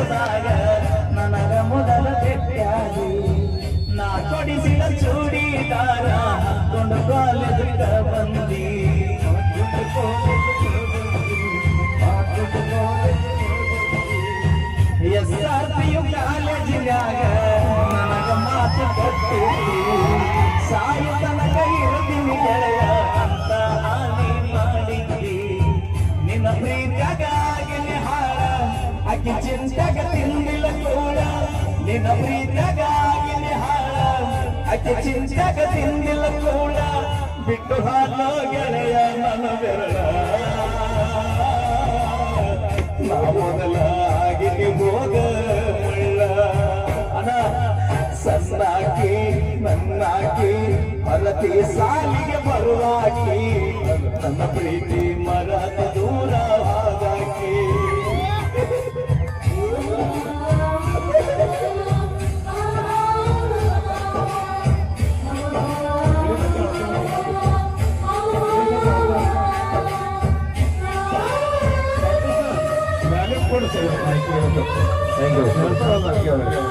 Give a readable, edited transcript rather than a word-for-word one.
ವಯಸ್ಸದಾಗ ನನಗ ಮೊದಲ ಭೇಟಿಯಾಗಿ ನಾ ಕೊಡಿಸಿದ ಚೂಡಿದಾರ ಹಾಕೊಂಡು ಕಾಲೇಜಿಗ ಬಂದಿ SRPU ಕಾಲೇಜಿನಾಗ ನನಗ ಮಾತು ಕೊಟ್ಟಿದ್ದಿ ಸಾಯಿ ತನಕ ಇರುತ್ತೀನಿ ಗೆಳೆಯ ಅಂತ ಹಾನಿ ಮಾಡಿದ್ದಿ ನಿನ್ನ ಪ್ರೀತಿಯಾಗಿನಿ ಹಾಳ ಆಕಿ ಚಿಂತೆಗ ತಿಂದಿಲ್ಲ ಕೂಡ ನಿನ್ನ ಪ್ರೀತಿಯಾಗಿನಿ ಹಾಳ ಆಕಿ ಚಿಂತೆಗ ತಿಂದಿಲ್ಲ ಕೂಡ ಬಿಟ್ಟು ಹಾಲೋ ಗೆಳೆಯ ನನ್ನ ಬೆರಳ ನಾ ಮೊದಲ ಆಗಿನಿ ಹೋಗ ಅಣ್ಣ ಸಣ್ಣಾಕಿ ನನ್ನಾಕಿ ಮರತಿ ಸಾಲಿಗೆ ಬರುವಾಕಿ ನನ್ನ ಪ್ರೀತಿ ಮರದ ದೂರ ಹಾಗಾಕಿ Thank you.